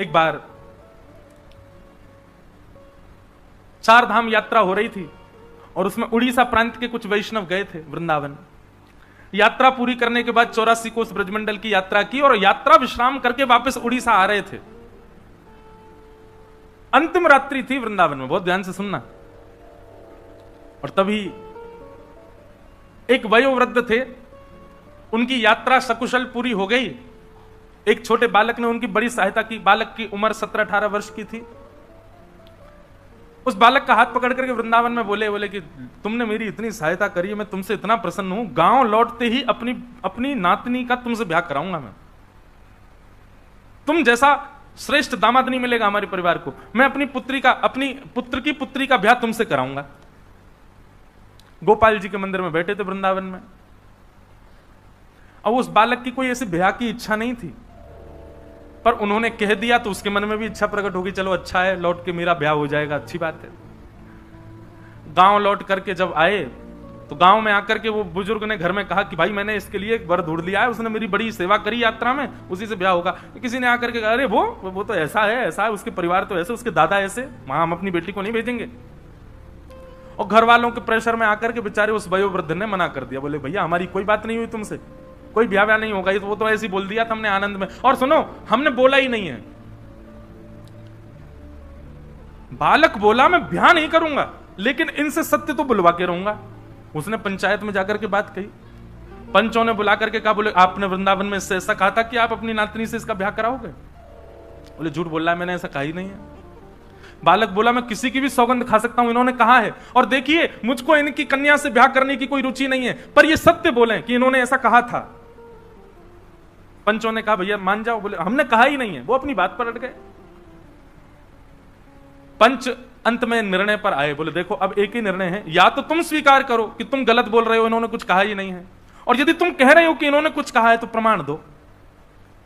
एक बार चार धाम यात्रा हो रही थी और उसमें उड़ीसा प्रांत के कुछ वैष्णव गए थे वृंदावन। यात्रा पूरी करने के बाद 84 कोस ब्रजमंडल की यात्रा की और यात्रा विश्राम करके वापस उड़ीसा आ रहे थे। अंतिम रात्रि थी वृंदावन में, बहुत ध्यान से सुनना। और तभी एक वयोवृद्ध थे, उनकी यात्रा सकुशल पूरी हो गई। एक छोटे बालक ने उनकी बड़ी सहायता की। बालक की उम्र 17-18 वर्ष की थी। उस बालक का हाथ पकड़ करके वृंदावन में बोले कि तुमने मेरी इतनी सहायता करी, मैं तुमसे इतना प्रसन्न हूं, गांव लौटते ही अपनी नातनी का तुमसे ब्याह कराऊंगा मैं। तुम जैसा श्रेष्ठ दामाद नहीं मिलेगा हमारे परिवार को। मैं अपनी पुत्र की पुत्री का ब्याह तुमसे कराऊंगा। गोपाल जी के मंदिर में बैठे थे वृंदावन में। अब उस बालक की कोई ऐसी ब्याह की इच्छा नहीं थी, पर उन्होंने कह दिया तो उसके मन में भी इच्छा प्रकट होगी, चलो अच्छा है, लौट के मेरा ब्याह हो जाएगा, अच्छी बात है। गांव लौट करके जब आए तो गांव में आकर के वो बुजुर्ग ने घर में कहा कि भाई मैंने इसके लिए एक वर ढूंढ लिया है, उसने मेरी बड़ी सेवा करी यात्रा में, उसी से ब्याह होगा। किसी ने आकर के कहा अरे वो तो ऐसा है, उसके परिवार तो ऐसे, उसके दादा ऐसे, वहां हम अपनी बेटी को नहीं भेजेंगे। और घर वालों के प्रेशर में आकर के बेचारे उस वयोवृद्ध ने मना कर दिया। बोले भैया हमारी कोई बात नहीं हुई तुमसे, कोई ब्याह नहीं होगा, वो तो ऐसे ही बोल दिया था हमने आनंद में। और सुनो, हमने बोला ही नहीं है। बालक बोला मैं ब्याह नहीं करूंगा, लेकिन इनसे सत्य तो बुलवा के रहूंगा। उसने पंचायत में जाकर के बात कही। पंचों ने बुला करके कहा, बोले आपने वृंदावन में इससे ऐसा कहा था कि आप अपनी नातनी से इसका ब्याह कराओगे? बोले झूठ बोल रहा है, मैंने ऐसा कहा ही नहीं है। बालक बोला मैं किसी की भी सौगंध खा सकता हूं, इन्होंने कहा है, और देखिए मुझको इनकी कन्या से ब्याह करने की कोई रुचि नहीं है, पर ये सत्य बोले कि इन्होंने ऐसा कहा था। पंचों ने कहा भैया मान जाओ। बोले हमने कहा ही नहीं है। वो अपनी बात पर अड़ गए। पंच अंत में निर्णय पर आए। बोले देखो अब एक ही निर्णय है, या तो तुम स्वीकार करो कि तुम गलत बोल रहे हो, इन्होंने कुछ कहा ही नहीं है, और यदि तुम कह रहे हो कि इन्होंने कुछ कहा है तो प्रमाण दो।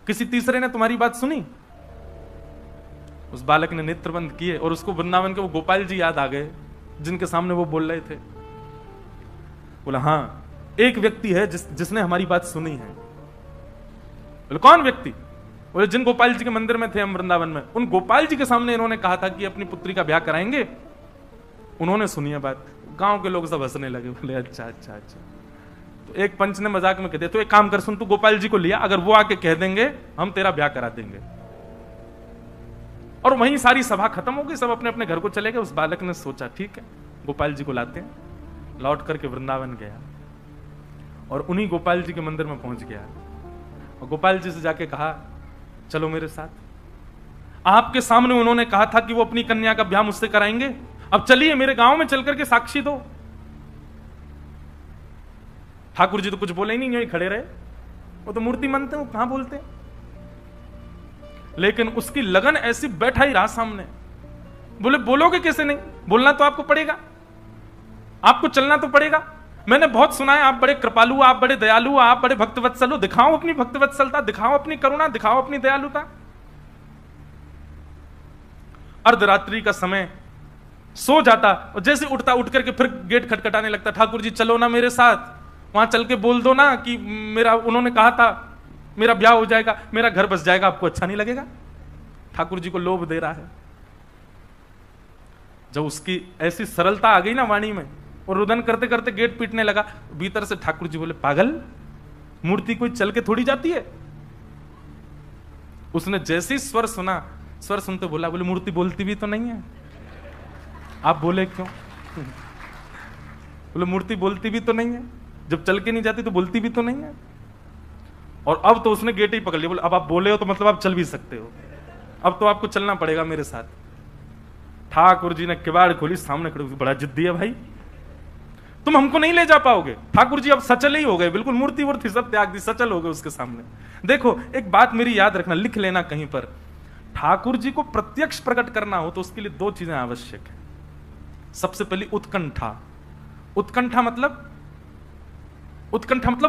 किसी तीसरे ने तुम्हारी बात सुनी? उस बालक ने नेत्र बंद किए और उसको वृंदावन के वो गोपाल जी याद आ गए जिनके सामने वो बोल रहे थे। बोला हाँ एक व्यक्ति है जिसने हमारी बात सुनी है। बोले कौन व्यक्ति? बोले जिन गोपाल जी के मंदिर में थे हम वृंदावन में, उन गोपाल जी के सामने इन्होंने कहा था कि अपनी पुत्री का ब्याह कराएंगे, उन्होंने सुनी है बात। गांव के लोग सब हंसने लगे। बोले अच्छा अच्छा अच्छा। तो एक पंच ने मजाक में कह दिया तो एक काम कर, सुन तू गोपाल जी को लिया, अगर वो आके कह देंगे हम तेरा ब्याह करा देंगे। और वहीं सारी सभा खत्म हो गई, सब अपने अपने घर को चले गए। उस बालक ने सोचा ठीक है गोपाल जी को लाते हैं। लौट करके वृंदावन गया और उन्हीं गोपाल जी के मंदिर में पहुंच गया और गोपाल जी से जाके कहा चलो मेरे साथ। आपके सामने उन्होंने कहा था कि वो अपनी कन्या का ब्याह मुझसे कराएंगे, अब चलिए मेरे गांव में चल करके साक्षी दो। ठाकुर जी तो कुछ बोले ही नहीं, यहीं खड़े रहे। वो तो मूर्ति मानते, वो कहां बोलते। लेकिन उसकी लगन ऐसी बैठा ही रहा सामने। बोले बोलोगे कैसे नहीं? बोलना तो आपको पड़ेगा, आपको चलना तो पड़ेगा। मैंने बहुत सुना है आप बड़े कृपालु, आप बड़े दयालु, आप बड़े भक्तवत्सल हो। दिखाओ अपनी भक्तवत्सलता, दिखाओ अपनी करुणा, दिखाओ अपनी दयालुता। अर्धरात्रि का समय, सो जाता और जैसे उठता उठ करके फिर गेट खटखटाने लगता। ठाकुर जी चलो ना मेरे साथ, वहां चल के बोल दो ना कि मेरा उन्होंने कहा था मेरा ब्याह हो जाएगा, मेरा घर बस जाएगा, आपको अच्छा नहीं लगेगा? ठाकुर जी को लोभ दे रहा है। जब उसकी ऐसी सरलता आ गई ना वाणी में, और रुदन करते करते गेट पीटने लगा, भीतर से ठाकुर जी बोले पागल, मूर्ति कोई चल के थोड़ी जाती है। उसने जैसे ही स्वर सुना, स्वर सुनते बोला बोले मूर्ति बोलती भी तो नहीं है, आप बोले क्यों? बोले मूर्ति बोलती भी तो नहीं है, जब चल के नहीं जाती तो बोलती भी तो नहीं है। और अब तो उसने गेट ही पकड़ लिया। बोले अब आप बोले हो तो मतलब आप चल भी सकते हो, अब तो आपको चलना पड़ेगा मेरे साथ। ठाकुर जी ने किवाड़ खोली, सामने खड़े, बड़ा जिद्दी है भाई, तुम हमको नहीं ले जा पाओगे। ठाकुर जी अब सचल ही हो गए, बिल्कुल मूर्ति वूर्ति सब त्याग दी, सचल हो गए उसके सामने। देखो एक बात मेरी याद रखना, लिख लेना कहीं पर, ठाकुर जी को प्रत्यक्ष प्रकट करना हो तो उसके लिए दो चीजें आवश्यक है। सबसे पहली उत्कंठा। उत्कंठा मतलब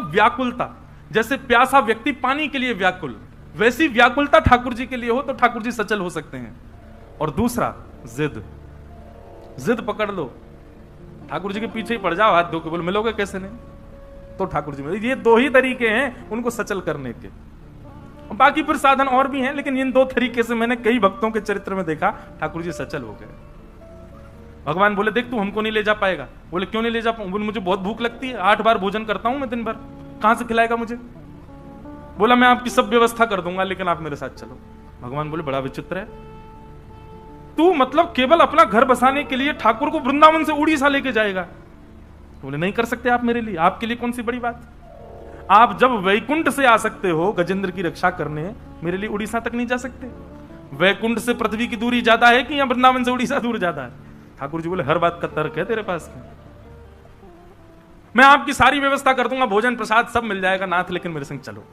व्याकुलता। जैसे प्यासा व्यक्ति पानी के लिए व्याकुल, वैसी व्याकुलता ठाकुर जी के लिए हो तो ठाकुर जी सचल हो सकते हैं। और दूसरा जिद पकड़ लो, ठाकुर जी के पीछे ही पड़ जाओ हाथ धो के, बोले मिलोगे कैसे नहीं, तो ठाकुर जी में ये दो ही तरीके हैं उनको सचल करने के। बाकी फिर साधन और भी हैं, लेकिन इन 2 तरीके से मैंने कई भक्तों के चरित्र में देखा ठाकुर जी सचल हो गए। भगवान बोले देख तू हमको नहीं ले जा पाएगा। बोले क्यों नहीं ले जा पाऊं? बोले मुझे बहुत भूख लगती है, 8 बार भोजन करता हूं मैं दिन भर, कहां से खिलाएगा मुझे? बोला मैं आपकी सब व्यवस्था कर दूंगा, लेकिन आप मेरे साथ चलो। भगवान बोले बड़ा विचित्र है, तू मतलब केवल अपना घर बसाने के लिए ठाकुर को वृंदावन से उड़ीसा लेके जाएगा? बोले नहीं कर सकते आप मेरे लिए, आपके लिए कौन सी बड़ी बात। आप जब वैकुंठ से आ सकते हो गजेंद्र की रक्षा करने, मेरे लिए उड़ीसा तक नहीं जा सकते? वैकुंठ से पृथ्वी की दूरी ज्यादा है कि या वृंदावन से उड़ीसा दूर ज्यादा है? ठाकुर जी बोले हर बात का तर्क है तेरे पास में, मैं आपकी सारी व्यवस्था कर दूंगा, भोजन प्रसाद सब मिल जाएगा नाथ, लेकिन मेरे संग चलो।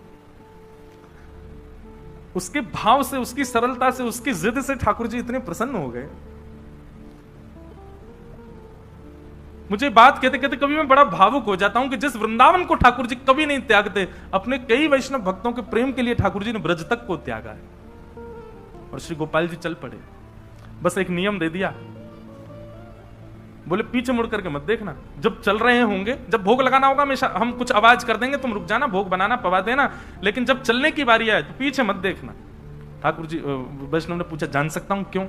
उसके भाव से, उसकी सरलता से, उसकी जिद से ठाकुर जी इतने प्रसन्न हो गए। मुझे बात कहते कहते कभी मैं बड़ा भावुक हो जाता हूं कि जिस वृंदावन को ठाकुर जी कभी नहीं त्यागते, अपने कई वैष्णव भक्तों के प्रेम के लिए ठाकुर जी ने ब्रज तक को त्यागा है। और श्री गोपाल जी चल पड़े, बस एक नियम दे दिया, बोले पीछे मुड़ करके मत देखना, जब चल रहे होंगे, जब भोग लगाना होगा हमेशा हम कुछ आवाज कर देंगे, तुम रुक जाना, भोग बनाना पवा देना, लेकिन जब चलने की बारी आए तो पीछे मत देखना। ठाकुर जी, वैष्णव ने पूछा जान सकता हूं क्यों?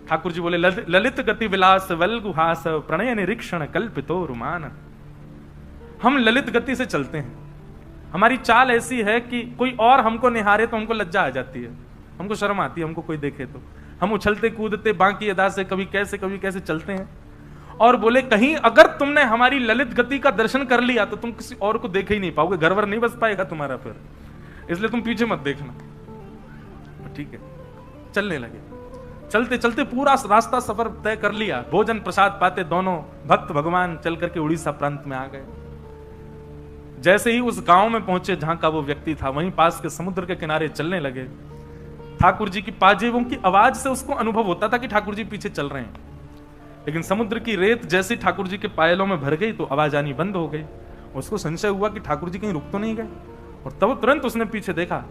ठाकुर जी बोले ललित गति विलास वल्गुहास प्रणय निरीक्षण कल्पितो रुमान। हम ललित गति से चलते हैं, हमारी चाल ऐसी है कि कोई और हमको निहारे तो हमको लज्जा आ जाती है, हमको शर्म आती है, हमको कोई देखे तो हम उछलते कूदते बाकी अदा से कभी कैसे चलते हैं। और बोले कहीं अगर तुमने हमारी ललित गति का दर्शन कर लिया तो तुम किसी और को देख ही नहीं पाओगे, घरवर नहीं बस पाएगा तुम्हारा फिर, इसलिए तुम पीछे मत देखना। ठीक है, चलने लगे। चलते चलते पूरा रास्ता सफर तय कर लिया, भोजन प्रसाद पाते दोनों भक्त भगवान चल करके उड़ीसा प्रांत में आ गए। जैसे ही उस गांव में पहुंचे जहां का वो व्यक्ति था, वहीं पास के समुद्र के किनारे चलने लगे। ठाकुर जी की पाजेबों की आवाज से उसको अनुभव होता था कि ठाकुर जी पीछे चल रहे हैं, लेकिन समुद्र की रेत जैसे ठाकुर जी के पायलों में भर गई तो आवाज आनी बंद हो गई। उसको संशय हुआ कि ठाकुर जी कहीं रुक तो नहीं गए, और तब तुरंत उसने पीछे देखा,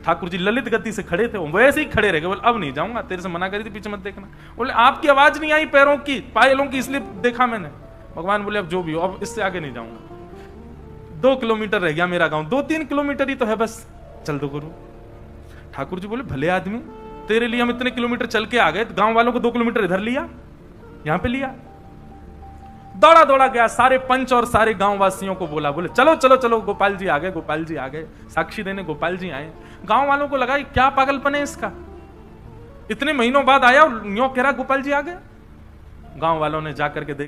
ठाकुर जी ललित गति से खड़े थे, वैसे ही खड़े रह गए। बोले अब नहीं जाऊंगा, तेरे से मना करी थी पीछे मत देखना। बोले आपकी आवाज नहीं आई पैरों की, पायलों की, इसलिए देखा मैंने। भगवान बोले अब जो भी हो, अब इससे आगे नहीं जाऊंगा, 2 किलोमीटर रह गया मेरा गांव, 2-3 किलोमीटर ही तो है बस, चल दो गुरु। ठाकुर जी बोले भले आदमी, तेरे लिए हम इतने किलोमीटर चल के आ गए, गांव वालों को 2 किलोमीटर इधर लिया, यहां पे लिया। दौड़ा दौड़ा गया, सारे पंच और सारे गांव वासियों को बोला, बोले चलो चलो चलो, गोपाल जी आ गए, गोपाल जी आ गए, साक्षी देने गोपाल जी आए। गांव वालों को लगा क्या पागलपन है इसका, इतने महीनों बाद आया और यूं कह रहा गोपाल जी आ गए। गांव वालों ने जाकर के देखा,